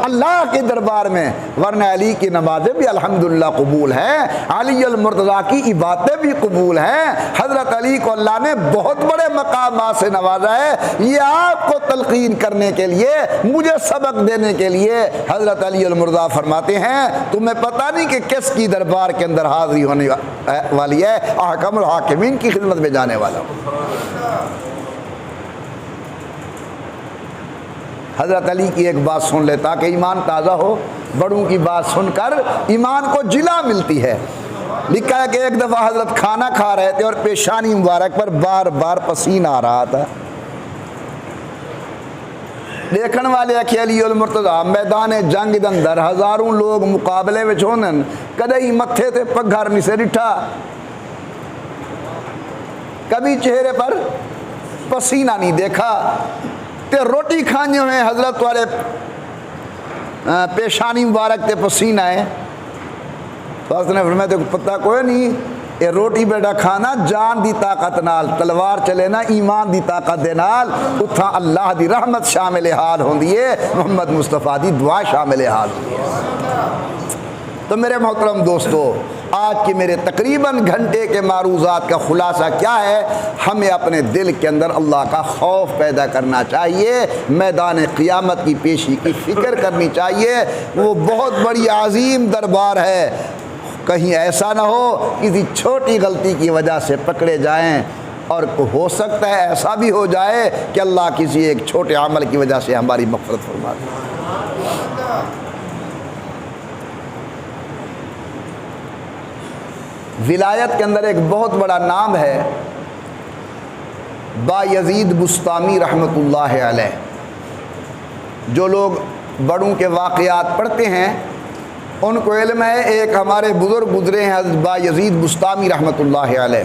[SPEAKER 1] اللہ کے دربار میں، ورنہ علی کی نمازیں بھی الحمدللہ قبول ہیں، علی المرتضیٰ کی عبادتیں بھی قبول ہیں۔ حضرت علی کو اللہ نے بہت بڑے مقامات سے نوازا ہے۔ یہ آپ کو تلقین کرنے کے لیے، مجھے سبق دینے کے لیے حضرت علی المرتضیٰ فرماتے ہیں تمہیں پتہ نہیں کہ کس کی دربار کے اندر حاضری ہونے والی ہے؟ احکم الحاکمین کی خدمت میں جانے والا۔ حضرت علی کی ایک بات سن لے تاکہ ایمان تازہ ہو۔ بڑوں کی بات سن کر ایمان کو جلا ملتی ہے۔ لکھا ہے کہ ایک دفعہ حضرت کھانا کھا رہے تھے اور پیشانی مبارک پر بار بار پسینہ آ رہا تھا۔ دیکھن والے کہ علی المرتضیٰ میدان جنگ دے اندر ہزاروں لوگ مقابلے وچ ہونن، کدے ہی متھے تے پگھر نہیں سے ڈٹھا، کبھی چہرے پر پسینہ نہیں دیکھا، تے روٹی کھانے ہوئے حضرت والے پیشانی مبارک تے پسینہ ہے۔ تو حضرت نے فرمایا تے پتہ کوئی نہیں اے روٹی بیٹا کھانا جان دی طاقت نال، تلوار چلے نا ایمان دی طاقت دے نال، اتھا اللہ دی رحمت شامل حال ہوندی ہے، محمد مصطفیٰ دی دعا شامل حال ہوندی ہے۔ تو میرے محترم دوستو، آج کے میرے تقریباً گھنٹے کے معروضات کا خلاصہ کیا ہے؟ ہمیں اپنے دل کے اندر اللہ کا خوف پیدا کرنا چاہیے، میدان قیامت کی پیشی کی فکر کرنی چاہیے۔ وہ بہت بڑی عظیم دربار ہے، کہیں ایسا نہ ہو کسی چھوٹی غلطی کی وجہ سے پکڑے جائیں، اور ہو سکتا ہے ایسا بھی ہو جائے کہ اللہ کسی ایک چھوٹے عمل کی وجہ سے ہماری مغفرت فرما دے۔ ولایت کے اندر ایک بہت بڑا نام ہے بایزید بسطامی رحمۃ اللہ علیہ۔ جو لوگ بڑوں کے واقعات پڑھتے ہیں ان کو علم ہے، ایک ہمارے بزرگ گزرے ہیں حضرت بایزید بسطامی رحمۃ اللہ علیہ،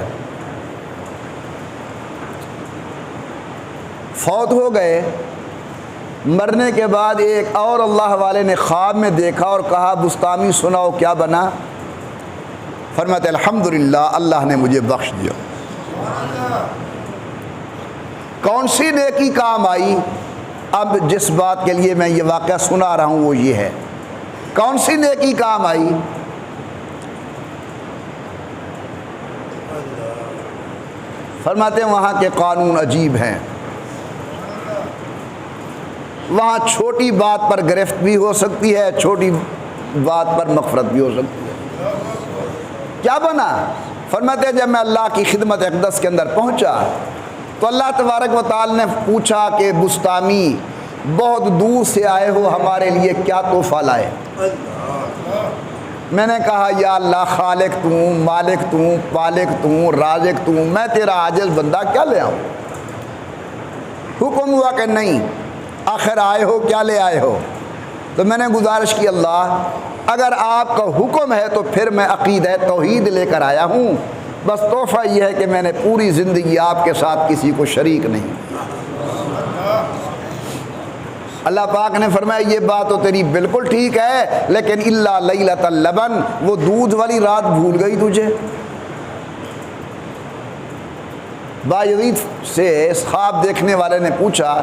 [SPEAKER 1] فوت ہو گئے۔ مرنے کے بعد ایک اور اللہ والے نے خواب میں دیکھا اور کہا بسطامی سناؤ کیا بنا؟ فرماتے الحمدللہ اللہ نے مجھے بخش دیا۔ کون سی نیکی کام آئی؟ اب جس بات کے لیے میں یہ واقعہ سنا رہا ہوں وہ یہ ہے، کون سی نیکی کام آئی؟ فرماتے ہیں وہاں کے قانون عجیب ہیں، وہاں چھوٹی بات پر گرفت بھی ہو سکتی ہے، چھوٹی بات پر مغفرت بھی ہو سکتی ہے۔ کیا بنا؟ فرماتے ہیں جب میں اللہ کی خدمت اقدس کے اندر پہنچا تو اللہ تبارک و تعالی نے پوچھا کہ بسطامی بہت دور سے آئے ہو، ہمارے لیے کیا تحفہ لائے؟ میں نے کہا یا اللہ خالق تو ہوں، مالک تو ہوں، پالک تو ہوں، رازق تو ہوں، میں تیرا عاجز بندہ کیا لے آؤں؟ حکم ہوا کہ نہیں، آخر آئے ہو کیا لے آئے ہو؟ تو میں نے گزارش کی اللہ اگر آپ کا حکم ہے تو پھر میں عقیدہ توحید لے کر آیا ہوں، بس تحفہ یہ ہے کہ میں نے پوری زندگی آپ کے ساتھ کسی کو شریک نہیں۔ اللہ پاک نے فرمایا یہ بات تو تیری بالکل ٹھیک ہے، لیکن الا لیلۃ اللبن، وہ دودھ والی رات بھول گئی تجھے۔ بایزید سے اس خواب دیکھنے والے نے پوچھا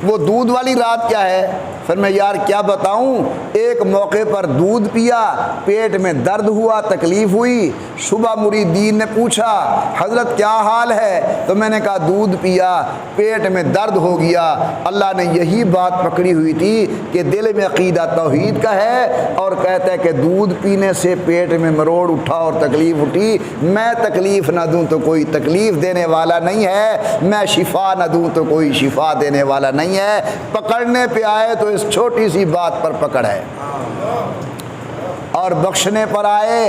[SPEAKER 1] وہ دودھ والی رات کیا ہے؟ پھر میں یار کیا بتاؤں، ایک موقع پر دودھ پیا، پیٹ میں درد ہوا، تکلیف ہوئی، صبح مریدین نے پوچھا حضرت کیا حال ہے؟ تو میں نے کہا دودھ پیا، پیٹ میں درد ہو گیا۔ اللہ نے یہی بات پکڑی ہوئی تھی کہ دل میں عقیدہ توحید کا ہے اور کہتا ہے کہ دودھ پینے سے پیٹ میں مروڑ اٹھا اور تکلیف اٹھی، میں تکلیف نہ دوں تو کوئی تکلیف دینے والا نہیں ہے، میں شفا نہ دوں تو کوئی شفا دینے والا نہیں ہے۔ پکڑنے پہ آئے تو اس چھوٹی سی بات پر پکڑ ہے، اور بخشنے پر آئے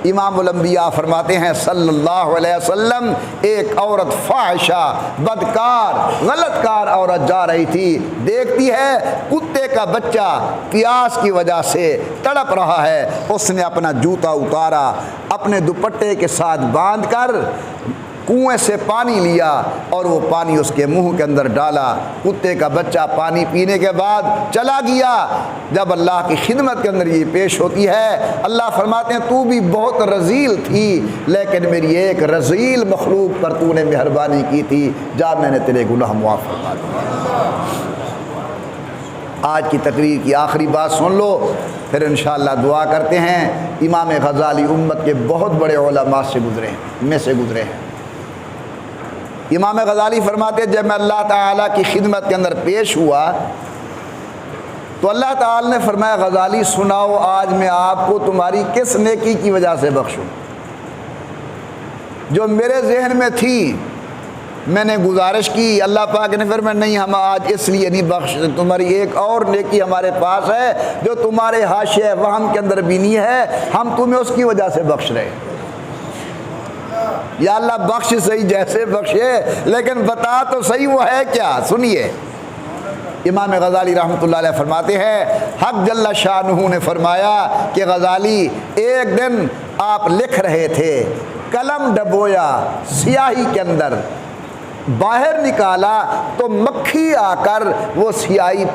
[SPEAKER 1] امام الانبیاء فرماتے ہیں صلی اللہ علیہ وسلم ایک عورت فاحشہ بدکار غلط کار عورت جا رہی تھی، دیکھتی ہے کتے کا بچہ پیاس کی وجہ سے تڑپ رہا ہے، اس نے اپنا جوتا اتارا، اپنے دوپٹے کے ساتھ باندھ کر کنویں سے پانی لیا اور وہ پانی اس کے منہ کے اندر ڈالا۔ کتے کا بچہ پانی پینے کے بعد چلا گیا۔ جب اللہ کی خدمت کے اندر یہ پیش ہوتی ہے، اللہ فرماتے ہیں تو بھی بہت رذیل تھی، لیکن میری ایک رذیل مخلوق پر تو نے مہربانی کی تھی، جا میں نے تیرے گناہ معاف فرما دیا۔ آج کی تقریر کی آخری بات سن لو، پھر انشاءاللہ دعا کرتے ہیں۔ امام غزالی امت کے بہت بڑے علماء سے گزرے ہیں، میں سے گزرے ہیں۔ امام غزالی فرماتے ہیں جب میں اللہ تعالیٰ کی خدمت کے اندر پیش ہوا تو اللہ تعالیٰ نے فرمایا غزالی سناؤ آج میں آپ کو تمہاری کس نیکی کی وجہ سے بخشوں؟ جو میرے ذہن میں تھی میں نے گزارش کی، اللہ پاک نے فرمایا نہیں ہم آج اس لیے نہیں بخشتے، تمہاری ایک اور نیکی ہمارے پاس ہے جو تمہارے حاشیہ وہم کے اندر بھی نہیں ہے، ہم تمہیں اس کی وجہ سے بخش رہے ہیں۔ یا اللہ بخش صحیح جیسے بخشے، لیکن بتا تو صحیح وہ ہے کیا؟ سنیے امام غزالی رحمۃ اللہ علیہ فرماتے ہیں حق جل شانہ نے فرمایا کہ غزالی ایک دن آپ لکھ رہے تھے، قلم ڈبویا سیاہی کے اندر، باہر نکالا تو مکھی آ کر وہ سیاہی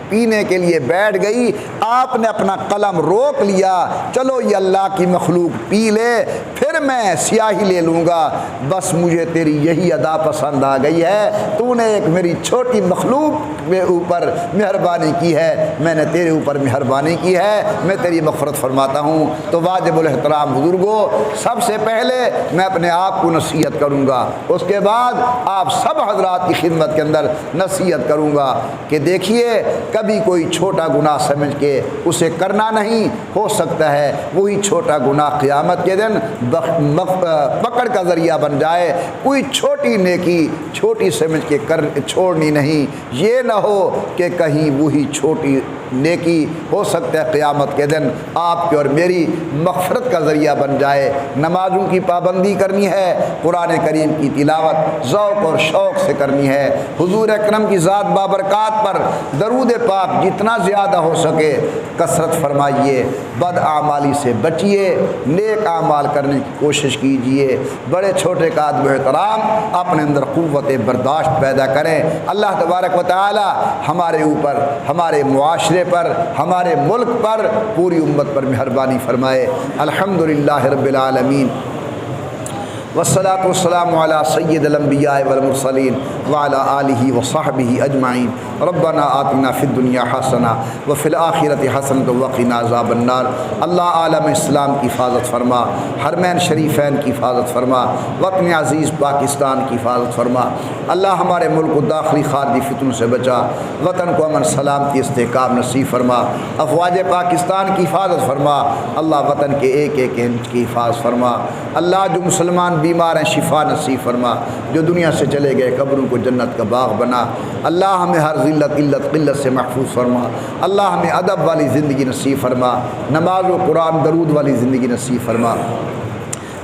[SPEAKER 1] پینے کے لیے بیٹھ گئی، آپ نے اپنا قلم روک لیا، چلو یہ اللہ کی مخلوق پی لے پھر میں سیاہی لے لوں گا، بس مجھے تیری یہی ادا پسند آ گئی ہے، تو نے ایک میری چھوٹی مخلوق کے اوپر مہربانی کی ہے، میں نے تیرے اوپر مہربانی کی ہے، میں تیری مغفرت فرماتا ہوں۔ تو واجب الاحترام بزرگوں، سب سے پہلے میں اپنے آپ کو نصیحت کروں گا، اس کے بعد آپ سب حضرات کی خدمت کے اندر نصیحت کروں گا کہ دیکھیے کبھی کوئی چھوٹا گناہ سمجھ کے اسے کرنا نہیں، ہو سکتا ہے وہی چھوٹا گناہ قیامت کے دن پکڑ کا ذریعہ بن جائے۔ کوئی چھوٹی نیکی چھوٹی سمجھ کے چھوڑنی نہیں، یہ نہ ہو کہ کہیں وہی چھوٹی نیکی ہو سکتا ہے قیامت کے دن آپ کی اور میری مغفرت کا ذریعہ بن جائے۔ نمازوں کی پابندی کرنی ہے، قرآن کریم کی تلاوت ذوق اور شوق سے کرنی ہے، حضور اکرم کی ذات بابرکات پر درود پاک جتنا زیادہ ہو سکے کثرت فرمائیے، بد اعمالی سے بچیے، نیک اعمال کرنے کی کوشش کیجیے، بڑے چھوٹے کا ادب و احترام، اپنے اندر قوت برداشت پیدا کریں۔ اللہ تبارک و تعالی ہمارے اوپر، ہمارے معاشرے پر، ہمارے ملک پر، پوری امت پر مہربانی فرمائے۔ الحمدللہ رب العالمین، والصلاة والسلام على سید الانبیاء والمرسلین وعلى آلہ وصحبہ اجمعین۔ ربنا آتنا فی الدنیا حسنہ وفی الآخرۃ حسنۃ وقنا عذاب النار۔ اللہ عالم اسلام کی حفاظت فرما، حرمین شریفین کی حفاظت فرما، وطن عزیز پاکستان کی حفاظت فرما۔ اللہ ہمارے ملک کو داخلی خارجی فتنوں سے بچا، وطن کو امن سلامتی استحکام نصیب فرما، افواج پاکستان کی حفاظت فرما۔ اللہ وطن کے ایک ایک انچ کی حفاظت فرما۔ اللہ جو مسلمان بیمار ہیں شفا نصیب فرما، جو دنیا سے چلے گئے قبروں کو جنت کا باغ بنا۔ اللہ ہمیں ہر ذلت علت قلت سے محفوظ فرما۔ اللہ ہمیں ادب والی زندگی نصیب فرما، نماز و قرآن درود والی زندگی نصیب فرما۔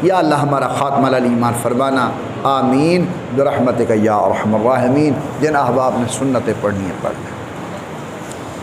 [SPEAKER 1] یا اللہ ہمارا خاتمہ علی ایمان فرمانا، آمین برحمتک یا ارحم الراحمین۔ جن احباب نے سنتیں پڑھنی ہیں پڑھ لیں۔